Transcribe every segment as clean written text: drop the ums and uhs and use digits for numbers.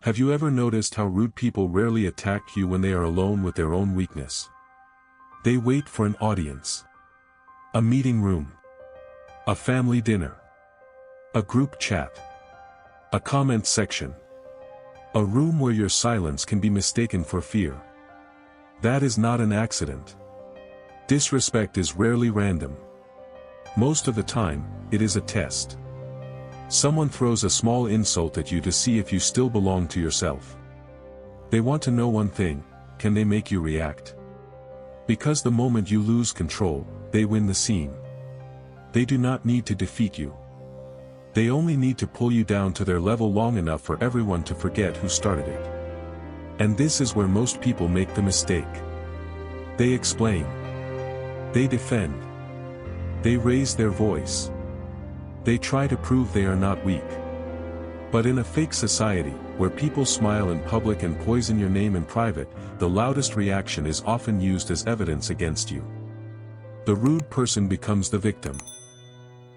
Have you ever noticed how rude people rarely attack you when they are alone with their own weakness? They wait for an audience. A meeting room. A family dinner. A group chat. A comment section. A room where your silence can be mistaken for fear. That is not an accident. Disrespect is rarely random. Most of the time, it is a test. Someone throws a small insult at you to see if you still belong to yourself. They want to know one thing: can they make you react? Because the moment you lose control, they win the scene. They do not need to defeat you. They only need to pull you down to their level long enough for everyone to forget who started it. And this is where most people make the mistake. They explain. They defend. They raise their voice. They try to prove they are not weak. But in a fake society, where people smile in public and poison your name in private, the loudest reaction is often used as evidence against you. The rude person becomes the victim.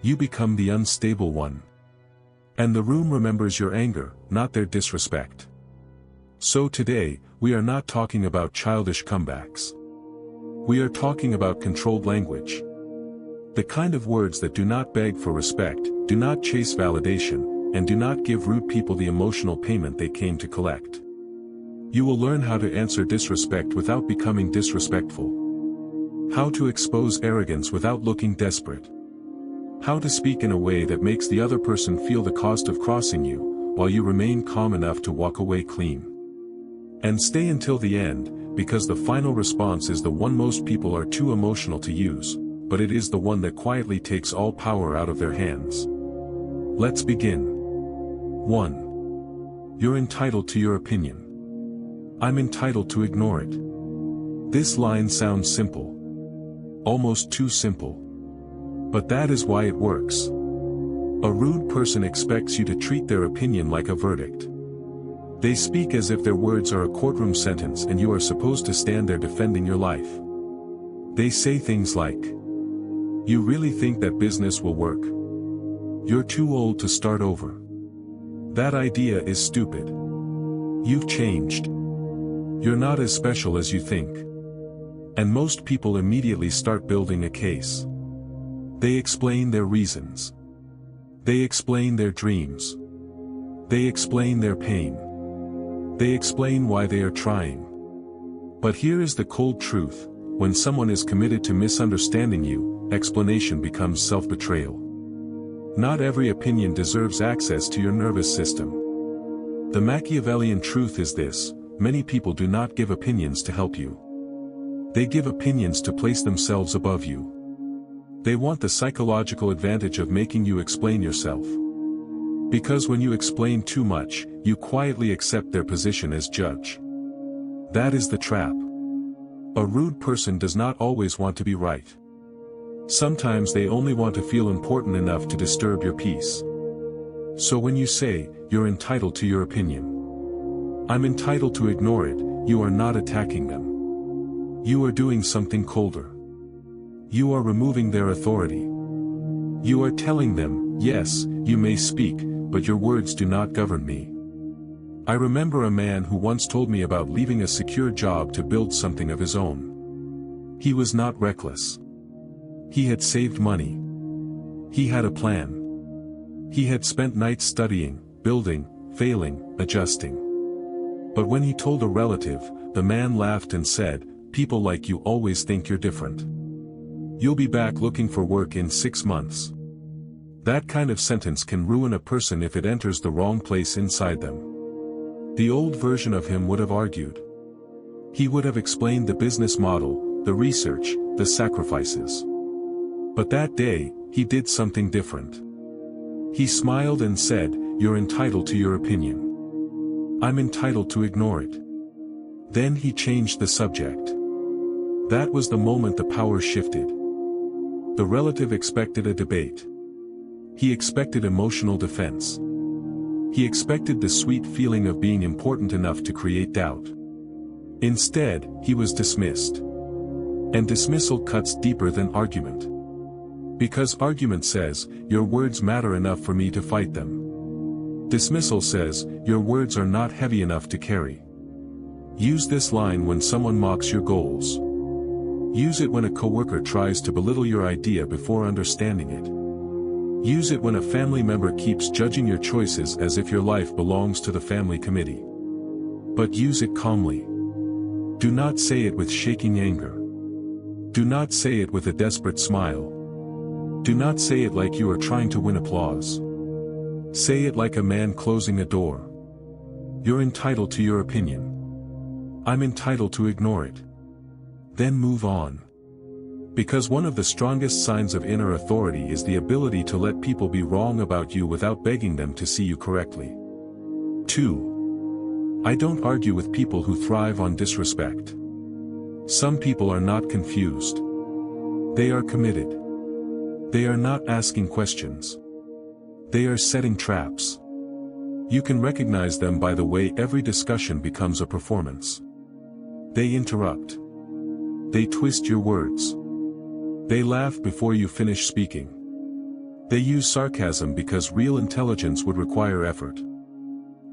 You become the unstable one. And the room remembers your anger, not their disrespect. So today, we are not talking about childish comebacks. We are talking about controlled language. The kind of words that do not beg for respect, do not chase validation, and do not give rude people the emotional payment they came to collect. You will learn how to answer disrespect without becoming disrespectful. How to expose arrogance without looking desperate. How to speak in a way that makes the other person feel the cost of crossing you, while you remain calm enough to walk away clean. And stay until the end, because the final response is the one most people are too emotional to use, but it is the one that quietly takes all power out of their hands. Let's begin. 1. You're entitled to your opinion. I'm entitled to ignore it. This line sounds simple. Almost too simple. But that is why it works. A rude person expects you to treat their opinion like a verdict. They speak as if their words are a courtroom sentence and you are supposed to stand there defending your life. They say things like, "You really think that business will work? You're too old to start over. That idea is stupid. You've changed. You're not as special as you think." And most people immediately start building a case. They explain their reasons. They explain their dreams. They explain their pain. They explain why they are trying. But here is the cold truth: when someone is committed to misunderstanding you, explanation becomes self-betrayal. Not every opinion deserves access to your nervous system. The Machiavellian truth is this: many people do not give opinions to help you. They give opinions to place themselves above you. They want the psychological advantage of making you explain yourself. Because when you explain too much, you quietly accept their position as judge. That is the trap. A rude person does not always want to be right. Sometimes they only want to feel important enough to disturb your peace. So when you say, "You're entitled to your opinion. I'm entitled to ignore it," you are not attacking them. You are doing something colder. You are removing their authority. You are telling them, "Yes, you may speak, but your words do not govern me." I remember a man who once told me about leaving a secure job to build something of his own. He was not reckless. He had saved money. He had a plan. He had spent nights studying, building, failing, adjusting. But when he told a relative, the man laughed and said, "People like you always think you're different. You'll be back looking for work in 6 months." That kind of sentence can ruin a person if it enters the wrong place inside them. The old version of him would have argued. He would have explained the business model, the research, the sacrifices. But that day, he did something different. He smiled and said, "You're entitled to your opinion. I'm entitled to ignore it." Then he changed the subject. That was the moment the power shifted. The relative expected a debate. He expected emotional defense. He expected the sweet feeling of being important enough to create doubt. Instead, he was dismissed. And dismissal cuts deeper than argument. Because argument says, "Your words matter enough for me to fight them." Dismissal says, your words are not heavy enough to carry. Use this line when someone mocks your goals. Use it when a coworker tries to belittle your idea before understanding it. Use it when a family member keeps judging your choices as if your life belongs to the family committee. But use it calmly. Do not say it with shaking anger. Do not say it with a desperate smile. Do not say it like you are trying to win applause. Say it like a man closing a door. You're entitled to your opinion. I'm entitled to ignore it. Then move on. Because one of the strongest signs of inner authority is the ability to let people be wrong about you without begging them to see you correctly. 2. I don't argue with people who thrive on disrespect. Some people are not confused. They are committed. They are not asking questions. They are setting traps. You can recognize them by the way every discussion becomes a performance. They interrupt. They twist your words. They laugh before you finish speaking. They use sarcasm because real intelligence would require effort.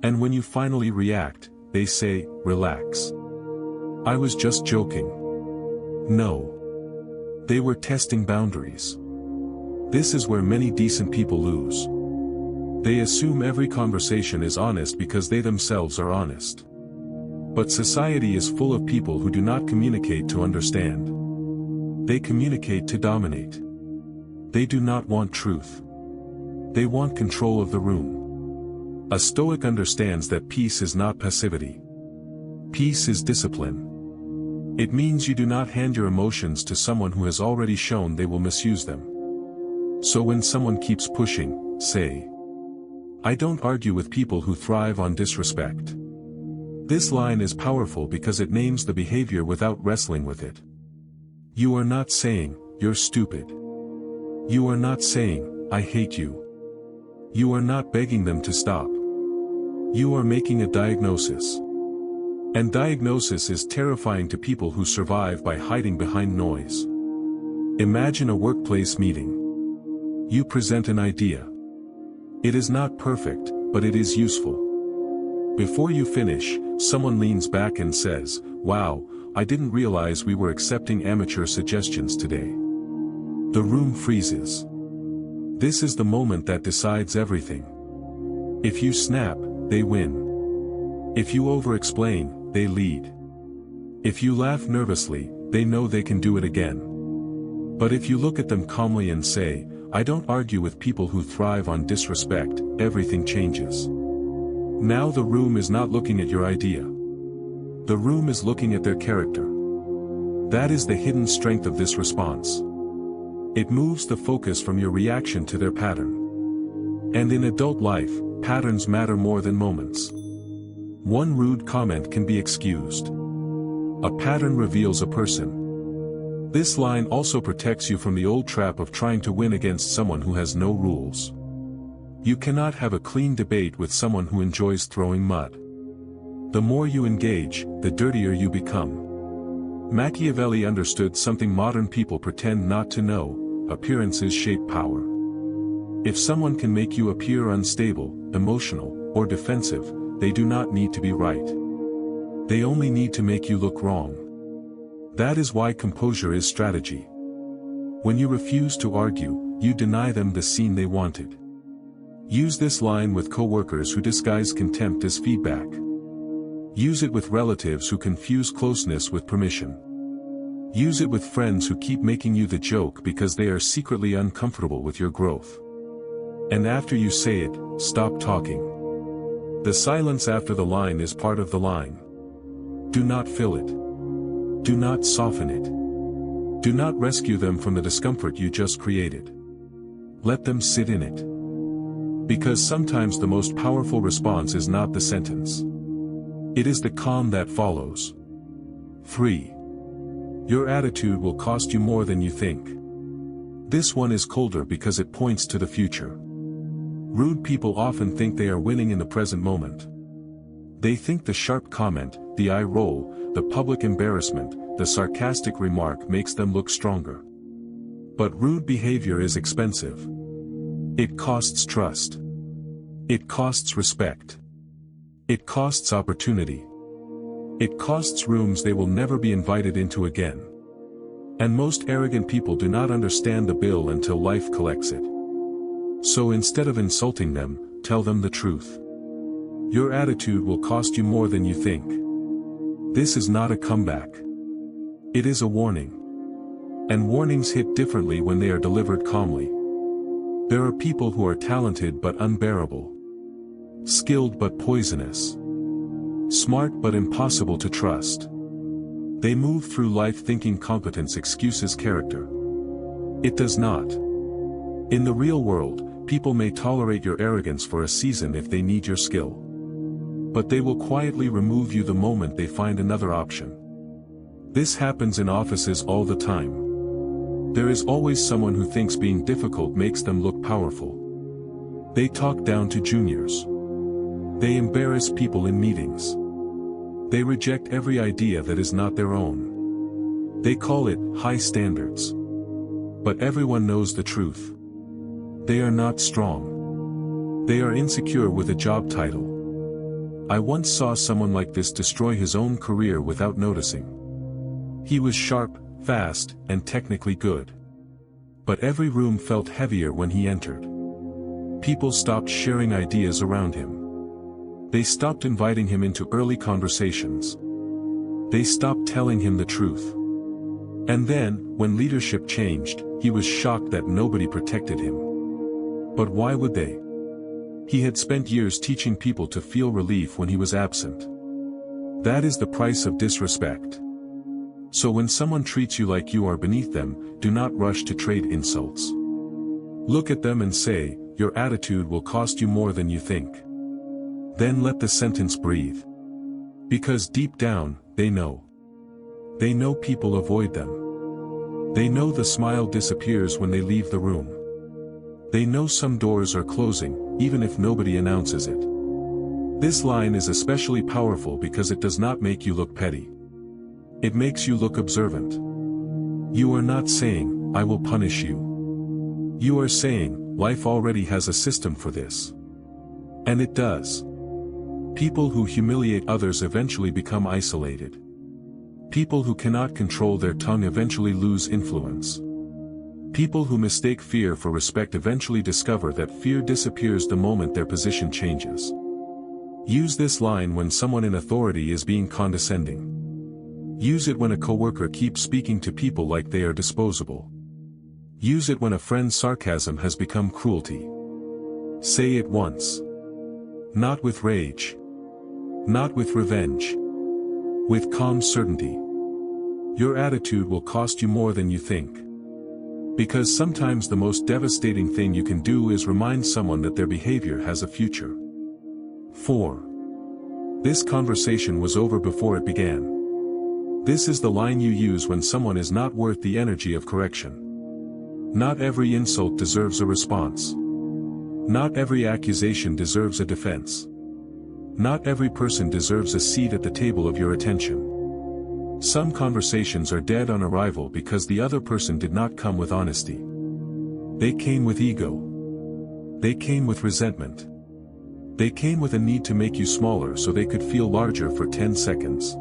And when you finally react, they say, relax. I was just joking. No. They were testing boundaries. This is where many decent people lose. They assume every conversation is honest because they themselves are honest. But society is full of people who do not communicate to understand. They communicate to dominate. They do not want truth. They want control of the room. A Stoic understands that peace is not passivity. Peace is discipline. It means you do not hand your emotions to someone who has already shown they will misuse them. So when someone keeps pushing, say, I don't argue with people who thrive on disrespect. This line is powerful because it names the behavior without wrestling with it. You are not saying, you're stupid. You are not saying, I hate you. You are not begging them to stop. You are making a diagnosis. And diagnosis is terrifying to people who survive by hiding behind noise. Imagine a workplace meeting. You present an idea. It is not perfect, but it is useful. Before you finish, someone leans back and says, wow, I didn't realize we were accepting amateur suggestions today. The room freezes. This is the moment that decides everything. If you snap, they win. If you over-explain, they lead. If you laugh nervously, they know they can do it again. But if you look at them calmly and say, I don't argue with people who thrive on disrespect, everything changes. Now the room is not looking at your idea. The room is looking at their character. That is the hidden strength of this response. It moves the focus from your reaction to their pattern. And in adult life, patterns matter more than moments. One rude comment can be excused. A pattern reveals a person. This line also protects you from the old trap of trying to win against someone who has no rules. You cannot have a clean debate with someone who enjoys throwing mud. The more you engage, the dirtier you become. Machiavelli understood something modern people pretend not to know: appearances shape power. If someone can make you appear unstable, emotional, or defensive, they do not need to be right. They only need to make you look wrong. That is why composure is strategy. When you refuse to argue, you deny them the scene they wanted. Use this line with coworkers who disguise contempt as feedback. Use it with relatives who confuse closeness with permission. Use it with friends who keep making you the joke because they are secretly uncomfortable with your growth. And after you say it, stop talking. The silence after the line is part of the line. Do not fill it. Do not soften it. Do not rescue them from the discomfort you just created. Let them sit in it. Because sometimes the most powerful response is not the sentence. It is the calm that follows. 3. Your attitude will cost you more than you think. This one is colder because it points to the future. Rude people often think they are winning in the present moment. They think the sharp comment, the eye roll, the public embarrassment, the sarcastic remark makes them look stronger. But rude behavior is expensive. It costs trust. It costs respect. It costs opportunity. It costs rooms they will never be invited into again. And most arrogant people do not understand the bill until life collects it. So instead of insulting them, tell them the truth. Your attitude will cost you more than you think. This is not a comeback. It is a warning. And warnings hit differently when they are delivered calmly. There are people who are talented but unbearable. Skilled but poisonous. Smart but impossible to trust. They move through life thinking competence excuses character. It does not. In the real world, people may tolerate your arrogance for a season if they need your skill. But they will quietly remove you the moment they find another option. This happens in offices all the time. There is always someone who thinks being difficult makes them look powerful. They talk down to juniors. They embarrass people in meetings. They reject every idea that is not their own. They call it high standards. But everyone knows the truth. They are not strong. They are insecure with a job title. I once saw someone like this destroy his own career without noticing. He was sharp, fast, and technically good. But every room felt heavier when he entered. People stopped sharing ideas around him. They stopped inviting him into early conversations. They stopped telling him the truth. And then, when leadership changed, he was shocked that nobody protected him. But why would they? He had spent years teaching people to feel relief when he was absent. That is the price of disrespect. So when someone treats you like you are beneath them, do not rush to trade insults. Look at them and say, your attitude will cost you more than you think. Then let the sentence breathe. Because deep down, they know. They know people avoid them. They know the smile disappears when they leave the room. They know some doors are closing, even if nobody announces it. This line is especially powerful because it does not make you look petty. It makes you look observant. You are not saying, I will punish you. You are saying, life already has a system for this. And it does. People who humiliate others eventually become isolated. People who cannot control their tongue eventually lose influence. People who mistake fear for respect eventually discover that fear disappears the moment their position changes. Use this line when someone in authority is being condescending. Use it when a coworker keeps speaking to people like they are disposable. Use it when a friend's sarcasm has become cruelty. Say it once. Not with rage. Not with revenge. With calm certainty. Your attitude will cost you more than you think. Because sometimes the most devastating thing you can do is remind someone that their behavior has a future. 4. This conversation was over before it began. This is the line you use when someone is not worth the energy of correction. Not every insult deserves a response. Not every accusation deserves a defense. Not every person deserves a seat at the table of your attention. Some conversations are dead on arrival because the other person did not come with honesty. They came with ego. They came with resentment. They came with a need to make you smaller so they could feel larger for 10 seconds.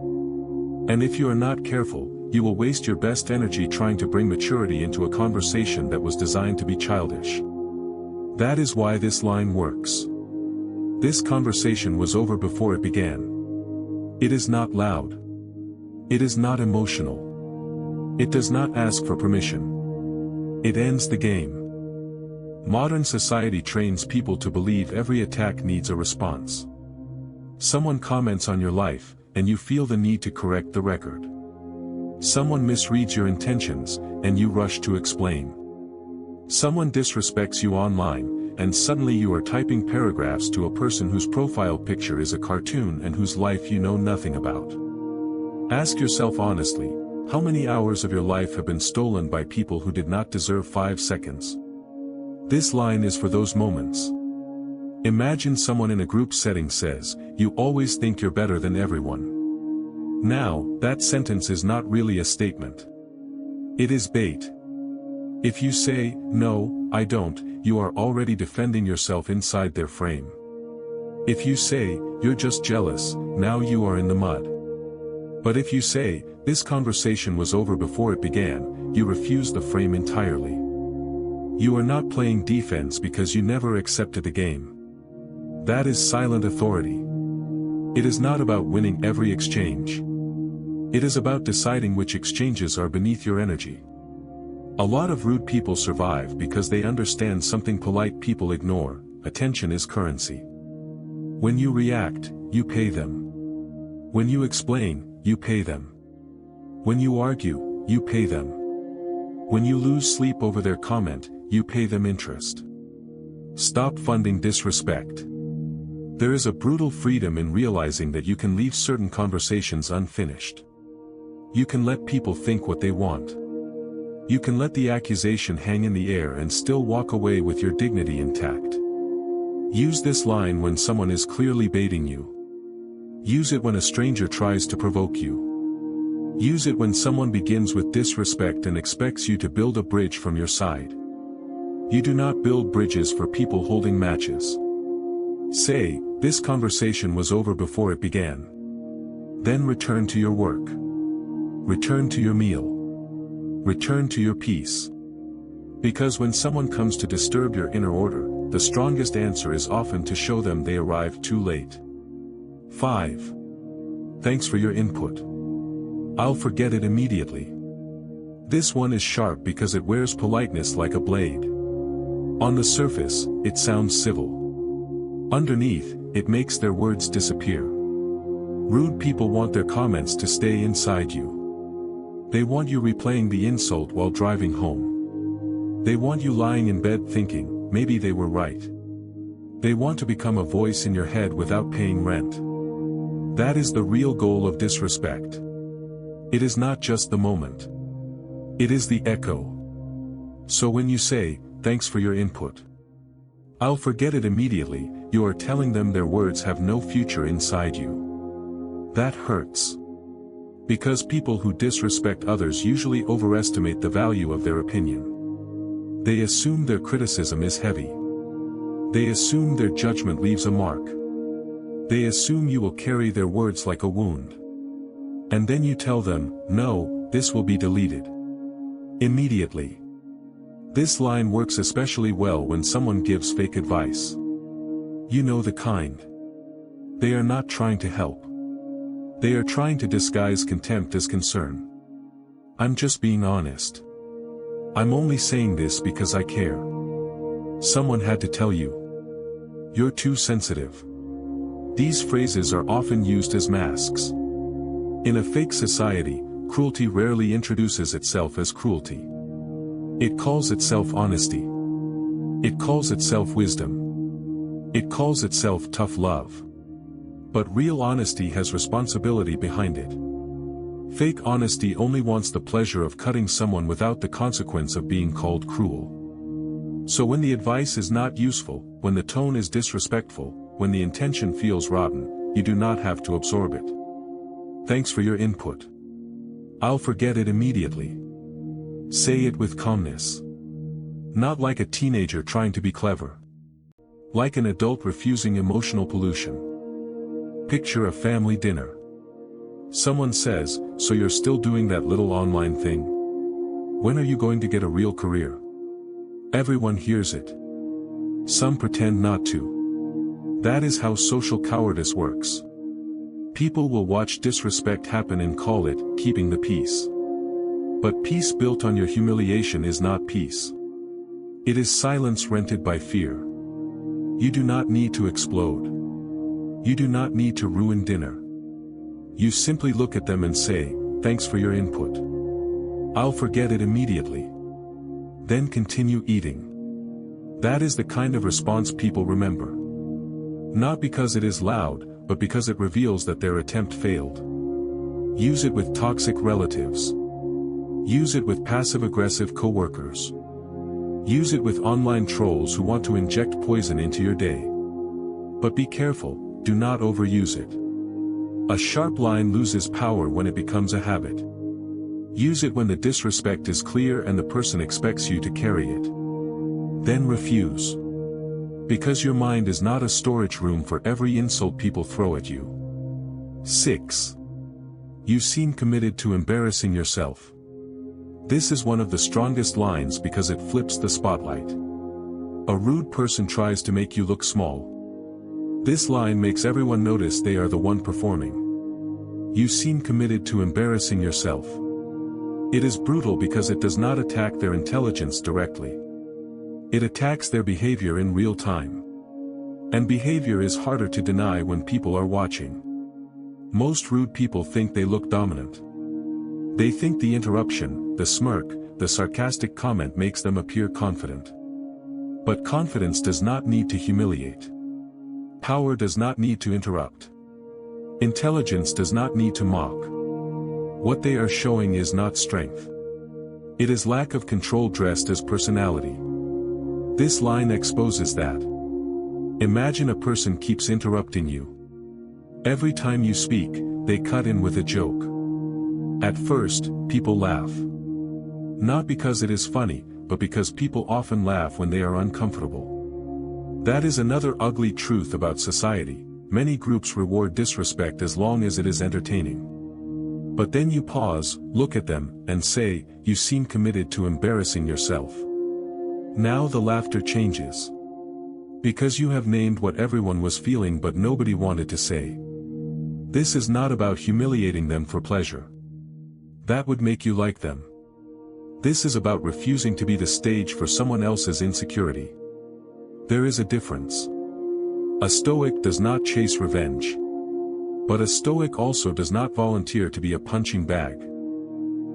And if you are not careful, you will waste your best energy trying to bring maturity into a conversation that was designed to be childish. That is why this line works. This conversation was over before it began. It is not loud. It is not emotional. It does not ask for permission. It ends the game. Modern society trains people to believe every attack needs a response. Someone comments on your life, and you feel the need to correct the record. Someone misreads your intentions, and you rush to explain. Someone disrespects you online, and suddenly you are typing paragraphs to a person whose profile picture is a cartoon and whose life you know nothing about. Ask yourself honestly, how many hours of your life have been stolen by people who did not deserve 5 seconds? This line is for those moments. Imagine someone in a group setting says, "You always think you're better than everyone." Now, that sentence is not really a statement. It is bait. If you say, "No, I don't," you are already defending yourself inside their frame. If you say, "You're just jealous," now you are in the mud. But if you say, "This conversation was over before it began," you refuse the frame entirely. You are not playing defense because you never accepted the game. That is silent authority. It is not about winning every exchange. It is about deciding which exchanges are beneath your energy. A lot of rude people survive because they understand something polite people ignore: attention is currency. When you react, you pay them. When you explain, you pay them. When you argue, you pay them. When you lose sleep over their comment, you pay them interest. Stop funding disrespect. There is a brutal freedom in realizing that you can leave certain conversations unfinished. You can let people think what they want. You can let the accusation hang in the air and still walk away with your dignity intact. Use this line when someone is clearly baiting you. Use it when a stranger tries to provoke you. Use it when someone begins with disrespect and expects you to build a bridge from your side. You do not build bridges for people holding matches. Say, "This conversation was over before it began." Then return to your work. Return to your meal. Return to your peace. Because when someone comes to disturb your inner order, the strongest answer is often to show them they arrived too late. 5. Thanks for your input. I'll forget it immediately. This one is sharp because it wears politeness like a blade. On the surface, it sounds civil. Underneath, it makes their words disappear. Rude people want their comments to stay inside you. They want you replaying the insult while driving home. They want you lying in bed thinking, maybe they were right. They want to become a voice in your head without paying rent. That is the real goal of disrespect. It is not just the moment. It is the echo. So when you say, "Thanks for your input. I'll forget it immediately," you are telling them their words have no future inside you. That hurts. Because people who disrespect others usually overestimate the value of their opinion. They assume their criticism is heavy. They assume their judgment leaves a mark. They assume you will carry their words like a wound. And then you tell them, "No, this will be deleted immediately." This line works especially well when someone gives fake advice. You know the kind. They are not trying to help. They are trying to disguise contempt as concern. "I'm just being honest. I'm only saying this because I care. Someone had to tell you. You're too sensitive." These phrases are often used as masks. In a fake society, cruelty rarely introduces itself as cruelty. It calls itself honesty. It calls itself wisdom. It calls itself tough love. But real honesty has responsibility behind it. Fake honesty only wants the pleasure of cutting someone without the consequence of being called cruel. So when the advice is not useful, when the tone is disrespectful, when the intention feels rotten, you do not have to absorb it. Thanks for your input. I'll forget it immediately. Say it with calmness. Not like a teenager trying to be clever. Like an adult refusing emotional pollution. Picture a family dinner. Someone says, "So you're still doing that little online thing? When are you going to get a real career?" Everyone hears it. Some pretend not to. That is how social cowardice works. People will watch disrespect happen and call it keeping the peace. But peace built on your humiliation is not peace. It is silence rented by fear. You do not need to explode. You do not need to ruin dinner. You simply look at them and say, "Thanks for your input. I'll forget it immediately." Then continue eating. That is the kind of response people remember. Not because it is loud, but because it reveals that their attempt failed. Use it with toxic relatives. Use it with passive-aggressive coworkers. Use it with online trolls who want to inject poison into your day. But be careful, do not overuse it. A sharp line loses power when it becomes a habit. Use it when the disrespect is clear and the person expects you to carry it. Then refuse. Because your mind is not a storage room for every insult people throw at you. 6. You seem committed to embarrassing yourself. This is one of the strongest lines because it flips the spotlight. A rude person tries to make you look small. This line makes everyone notice they are the one performing. You seem committed to embarrassing yourself. It is brutal because it does not attack their intelligence directly. It attacks their behavior in real time. And behavior is harder to deny when people are watching. Most rude people think they look dominant. They think the interruption, the smirk, the sarcastic comment makes them appear confident. But confidence does not need to humiliate. Power does not need to interrupt. Intelligence does not need to mock. What they are showing is not strength. It is lack of control dressed as personality. This line exposes that. Imagine a person keeps interrupting you. Every time you speak, they cut in with a joke. At first, people laugh. Not because it is funny, but because people often laugh when they are uncomfortable. That is another ugly truth about society. Many groups reward disrespect as long as it is entertaining. But then you pause, look at them, and say, you seem committed to embarrassing yourself. Now the laughter changes. Because you have named what everyone was feeling but nobody wanted to say. This is not about humiliating them for pleasure. That would make you like them. This is about refusing to be the stage for someone else's insecurity. There is a difference. A Stoic does not chase revenge. But a Stoic also does not volunteer to be a punching bag.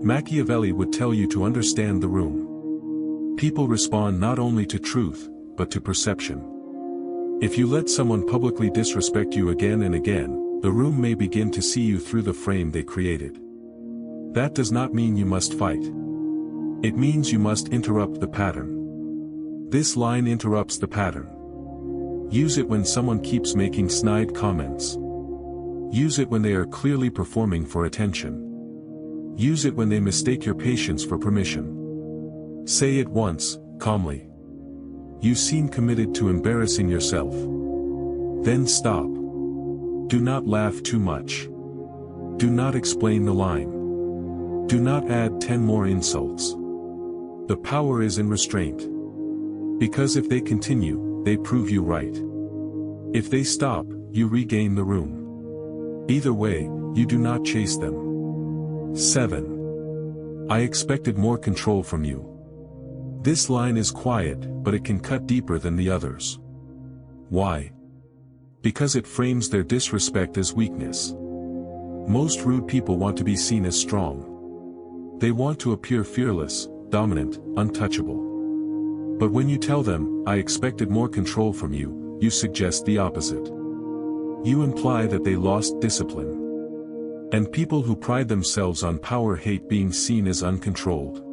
Machiavelli would tell you to understand the room. People respond not only to truth, but to perception. If you let someone publicly disrespect you again and again, the room may begin to see you through the frame they created. That does not mean you must fight. It means you must interrupt the pattern. This line interrupts the pattern. Use it when someone keeps making snide comments. Use it when they are clearly performing for attention. Use it when they mistake your patience for permission. Say it once, calmly. You seem committed to embarrassing yourself. Then stop. Do not laugh too much. Do not explain the line. Do not add 10 more insults. The power is in restraint. Because if they continue, they prove you right. If they stop, you regain the room. Either way, you do not chase them. 7. I expected more control from you. This line is quiet, but it can cut deeper than the others. Why? Because it frames their disrespect as weakness. Most rude people want to be seen as strong. They want to appear fearless, dominant, untouchable. But when you tell them, I expected more control from you, you suggest the opposite. You imply that they lost discipline. And people who pride themselves on power hate being seen as uncontrolled.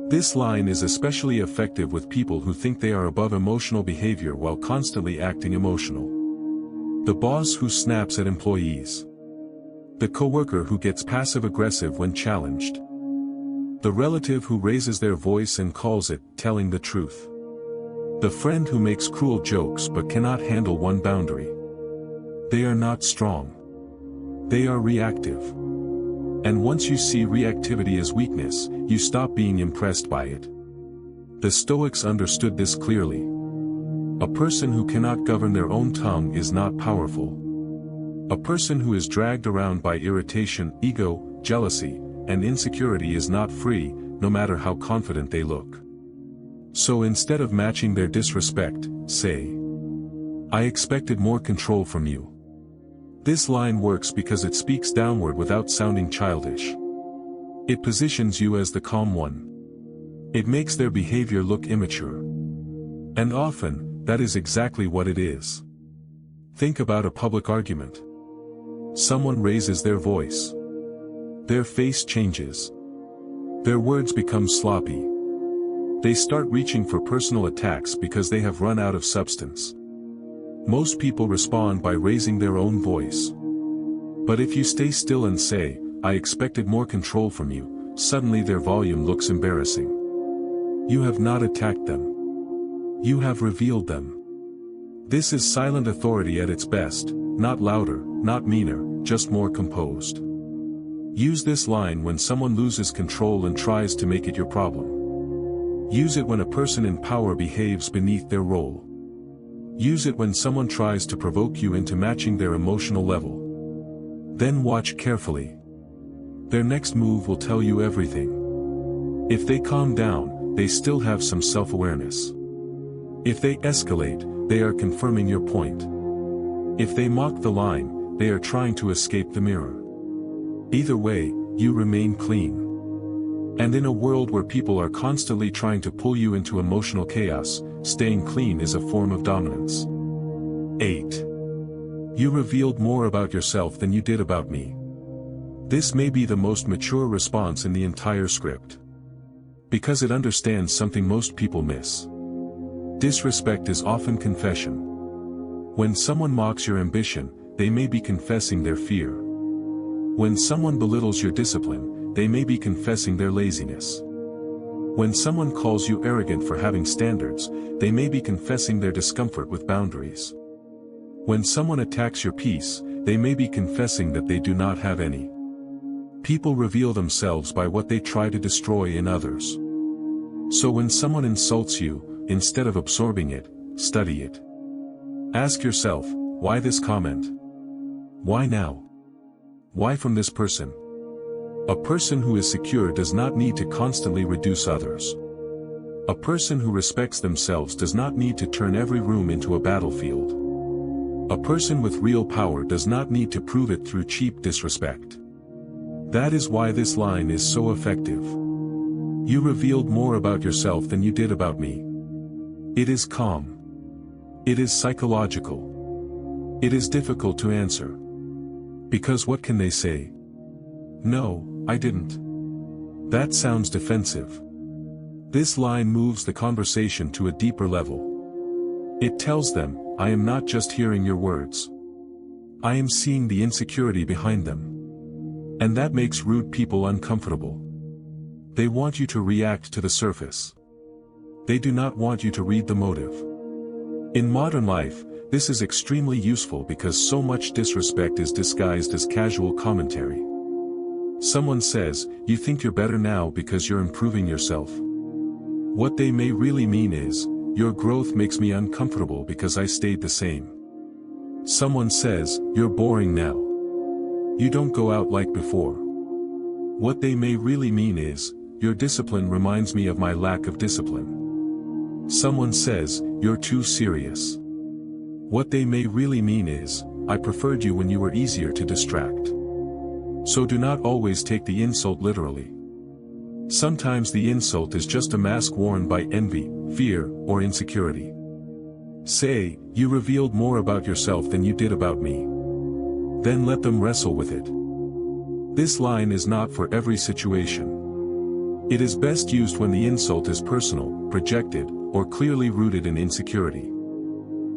This line is especially effective with people who think they are above emotional behavior while constantly acting emotional. The boss who snaps at employees. The coworker who gets passive-aggressive when challenged. The relative who raises their voice and calls it telling the truth. The friend who makes cruel jokes but cannot handle one boundary. They are not strong. They are reactive. And once you see reactivity as weakness, you stop being impressed by it. The Stoics understood this clearly. A person who cannot govern their own tongue is not powerful. A person who is dragged around by irritation, ego, jealousy, and insecurity is not free, no matter how confident they look. So instead of matching their disrespect, say, I expected more control from you. This line works because it speaks downward without sounding childish. It positions you as the calm one. It makes their behavior look immature. And often, that is exactly what it is. Think about a public argument. Someone raises their voice. Their face changes. Their words become sloppy. They start reaching for personal attacks because they have run out of substance. Most people respond by raising their own voice. But if you stay still and say, I expected more control from you, suddenly their volume looks embarrassing. You have not attacked them. You have revealed them. This is silent authority at its best, not louder, not meaner, just more composed. Use this line when someone loses control and tries to make it your problem. Use it when a person in power behaves beneath their role. Use it when someone tries to provoke you into matching their emotional level. Then watch carefully. Their next move will tell you everything. If they calm down, they still have some self-awareness. If they escalate, they are confirming your point. If they mock the line, they are trying to escape the mirror. Either way, you remain clean. And in a world where people are constantly trying to pull you into emotional chaos, staying clean is a form of dominance. 8. You revealed more about yourself than you did about me. This may be the most mature response in the entire script. Because it understands something most people miss. Disrespect is often confession. When someone mocks your ambition, they may be confessing their fear. When someone belittles your discipline, they may be confessing their laziness. When someone calls you arrogant for having standards, they may be confessing their discomfort with boundaries. When someone attacks your peace, they may be confessing that they do not have any. People reveal themselves by what they try to destroy in others. So when someone insults you, instead of absorbing it, study it. Ask yourself, why this comment? Why now? Why from this person? A person who is secure does not need to constantly reduce others. A person who respects themselves does not need to turn every room into a battlefield. A person with real power does not need to prove it through cheap disrespect. That is why this line is so effective. You revealed more about yourself than you did about me. It is calm. It is psychological. It is difficult to answer. Because what can they say? No, I didn't. That sounds defensive. This line moves the conversation to a deeper level. It tells them, I am not just hearing your words. I am seeing the insecurity behind them. And that makes rude people uncomfortable. They want you to react to the surface. They do not want you to read the motive. In modern life, this is extremely useful because so much disrespect is disguised as casual commentary. Someone says, you think you're better now because you're improving yourself. What they may really mean is, your growth makes me uncomfortable because I stayed the same. Someone says, you're boring now. You don't go out like before. What they may really mean is, your discipline reminds me of my lack of discipline. Someone says, you're too serious. What they may really mean is, I preferred you when you were easier to distract. So do not always take the insult literally. Sometimes the insult is just a mask worn by envy, fear, or insecurity. Say, you revealed more about yourself than you did about me. Then let them wrestle with it. This line is not for every situation. It is best used when the insult is personal, projected, or clearly rooted in insecurity.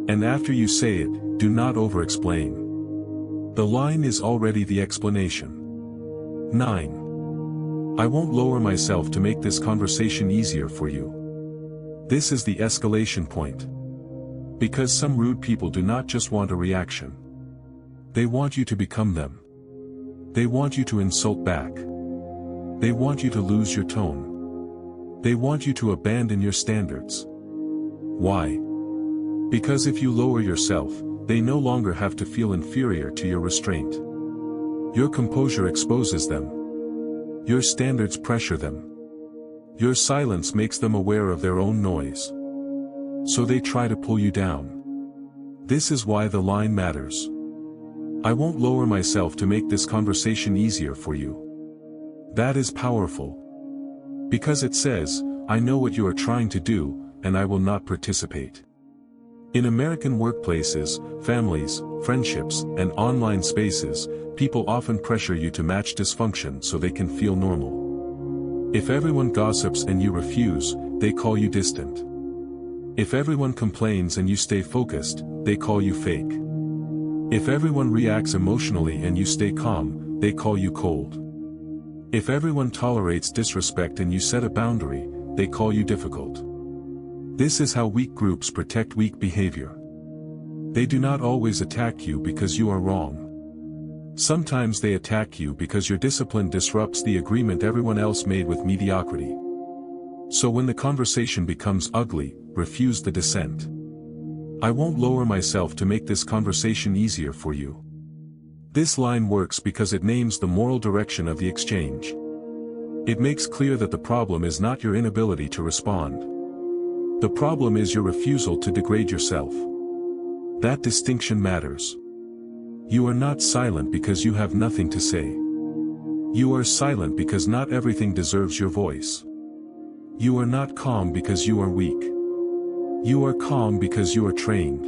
And after you say it, do not over-explain. The line is already the explanation. 9. I won't lower myself to make this conversation easier for you. This is the escalation point. Because some rude people do not just want a reaction. They want you to become them. They want you to insult back. They want you to lose your tone. They want you to abandon your standards. Why? Because if you lower yourself, they no longer have to feel inferior to your restraint. Your composure exposes them. Your standards pressure them. Your silence makes them aware of their own noise. So they try to pull you down. This is why the line matters. I won't lower myself to make this conversation easier for you. That is powerful. Because it says, I know what you are trying to do, and I will not participate. In American workplaces, families, friendships, and online spaces, people often pressure you to match dysfunction so they can feel normal. If everyone gossips and you refuse, they call you distant. If everyone complains and you stay focused, they call you fake. If everyone reacts emotionally and you stay calm, they call you cold. If everyone tolerates disrespect and you set a boundary, they call you difficult. This is how weak groups protect weak behavior. They do not always attack you because you are wrong. Sometimes they attack you because your discipline disrupts the agreement everyone else made with mediocrity. So when the conversation becomes ugly, refuse the dissent. I won't lower myself to make this conversation easier for you. This line works because it names the moral direction of the exchange. It makes clear that the problem is not your inability to respond. The problem is your refusal to degrade yourself. That distinction matters. You are not silent because you have nothing to say. You are silent because not everything deserves your voice. You are not calm because you are weak. You are calm because you are trained.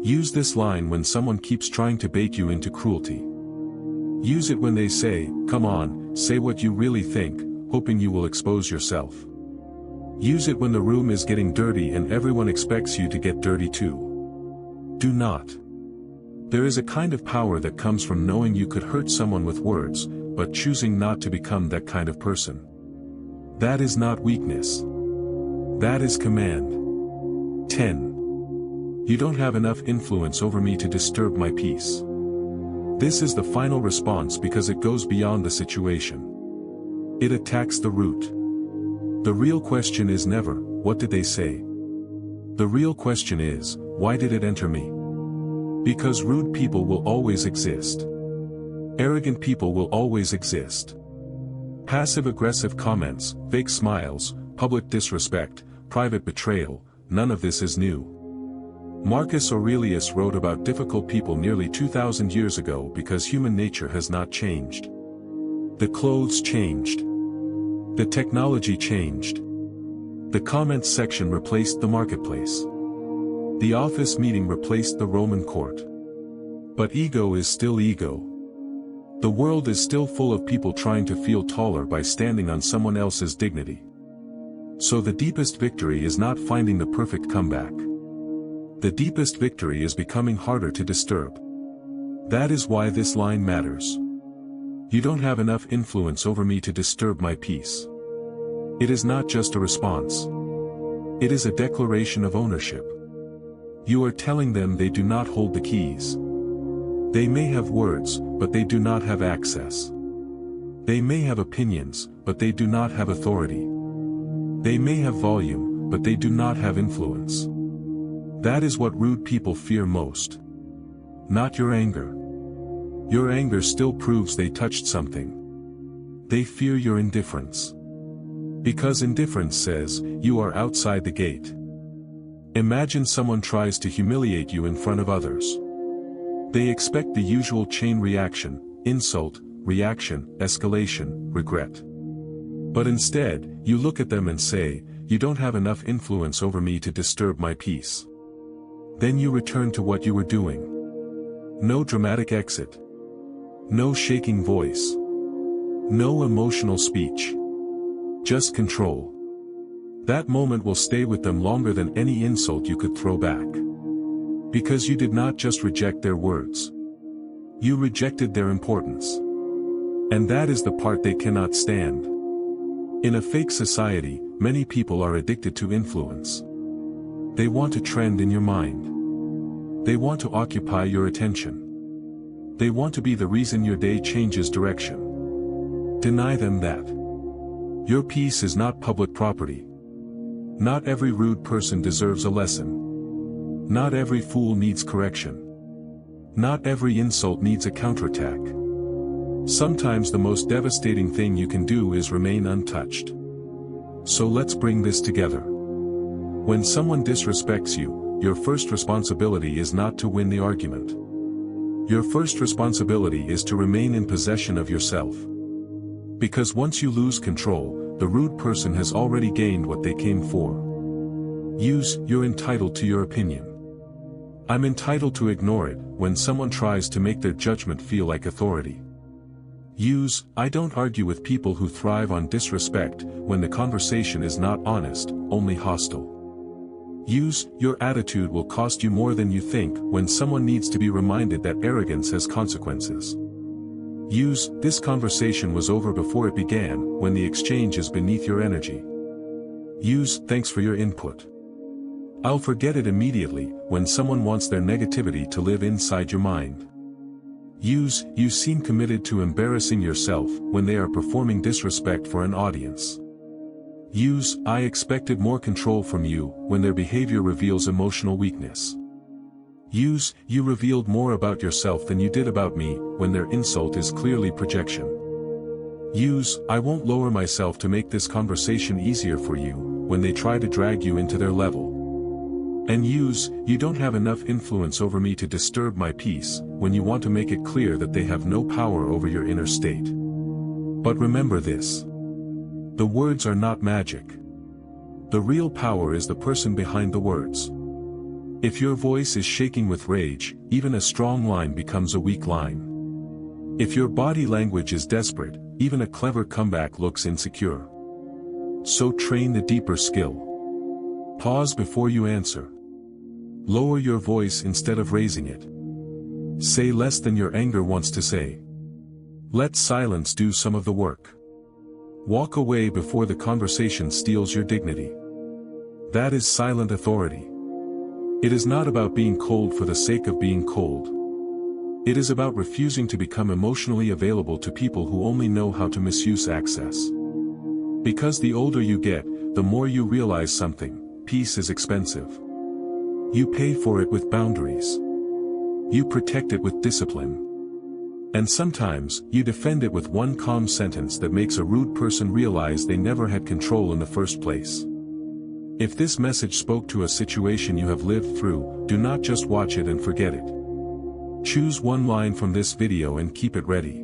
Use this line when someone keeps trying to bait you into cruelty. Use it when they say, "Come on, say what you really think," hoping you will expose yourself. Use it when the room is getting dirty and everyone expects you to get dirty too. Do not. There is a kind of power that comes from knowing you could hurt someone with words, but choosing not to become that kind of person. That is not weakness. That is command. 10. You don't have enough influence over me to disturb my peace. This is the final response because it goes beyond the situation. It attacks the root. The real question is never, "What did they say?" The real question is, "Why did it enter me?" Because rude people will always exist. Arrogant people will always exist. Passive-aggressive comments, fake smiles, public disrespect, private betrayal, none of this is new. Marcus Aurelius wrote about difficult people nearly 2,000 years ago because human nature has not changed. The clothes changed. The technology changed. The comments section replaced the marketplace. The office meeting replaced the Roman court. But ego is still ego. The world is still full of people trying to feel taller by standing on someone else's dignity. So the deepest victory is not finding the perfect comeback. The deepest victory is becoming harder to disturb. That is why this line matters. You don't have enough influence over me to disturb my peace. It is not just a response. It is a declaration of ownership. You are telling them they do not hold the keys. They may have words, but they do not have access. They may have opinions, but they do not have authority. They may have volume, but they do not have influence. That is what rude people fear most. Not your anger. Your anger still proves they touched something. They fear your indifference. Because indifference says, you are outside the gate. Imagine someone tries to humiliate you in front of others. They expect the usual chain reaction, insult, reaction, escalation, regret. But instead, you look at them and say, you don't have enough influence over me to disturb my peace. Then you return to what you were doing. No dramatic exit. No shaking voice. No emotional speech. Just control. That moment will stay with them longer than any insult you could throw back. Because you did not just reject their words. You rejected their importance. And that is the part they cannot stand. In a fake society, many people are addicted to influence. They want to trend in your mind. They want to occupy your attention. They want to be the reason your day changes direction. Deny them that. Your peace is not public property. Not every rude person deserves a lesson. Not every fool needs correction. Not every insult needs a counterattack. Sometimes the most devastating thing you can do is remain untouched. So let's bring this together. When someone disrespects you, your first responsibility is not to win the argument. Your first responsibility is to remain in possession of yourself. Because once you lose control, the rude person has already gained what they came for. Use, "You're entitled to your opinion. I'm entitled to ignore it," when someone tries to make their judgment feel like authority. Use, "I don't argue with people who thrive on disrespect," when the conversation is not honest, only hostile. Use, "Your attitude will cost you more than you think," when someone needs to be reminded that arrogance has consequences. Use, "This conversation was over before it began," when the exchange is beneath your energy. Use, "Thanks for your input. I'll forget it immediately when someone wants their negativity to live inside your mind. Use, you seem committed to embarrassing yourself when they are performing disrespect for an audience. Use, I expected more control from you when their behavior reveals emotional weakness. Use, you revealed more about yourself than you did about me when their insult is clearly projection. Use, I won't lower myself to make this conversation easier for you when they try to drag you into their level. And use, you don't have enough influence over me to disturb my peace when you want to make it clear that they have no power over your inner state. But remember this. The words are not magic. The real power is the person behind the words. If your voice is shaking with rage, even a strong line becomes a weak line. If your body language is desperate, even a clever comeback looks insecure. So train the deeper skill. Pause before you answer. Lower your voice instead of raising it. Say less than your anger wants to say. Let silence do some of the work. Walk away before the conversation steals your dignity. That is silent authority. It is not about being cold for the sake of being cold. It is about refusing to become emotionally available to people who only know how to misuse access. Because the older you get, the more you realize something: peace is expensive. You pay for it with boundaries. You protect it with discipline. And sometimes, you defend it with one calm sentence that makes a rude person realize they never had control in the first place. If this message spoke to a situation you have lived through, do not just watch it and forget it. Choose one line from this video and keep it ready.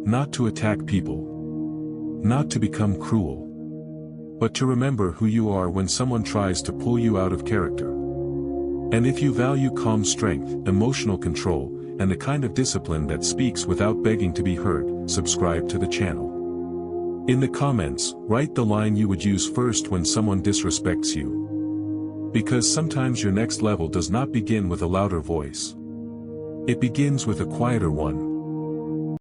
Not to attack people. Not to become cruel. But to remember who you are when someone tries to pull you out of character. And if you value calm strength, emotional control, and the kind of discipline that speaks without begging to be heard, subscribe to the channel. In the comments, write the line you would use first when someone disrespects you. Because sometimes your next level does not begin with a louder voice. It begins with a quieter one,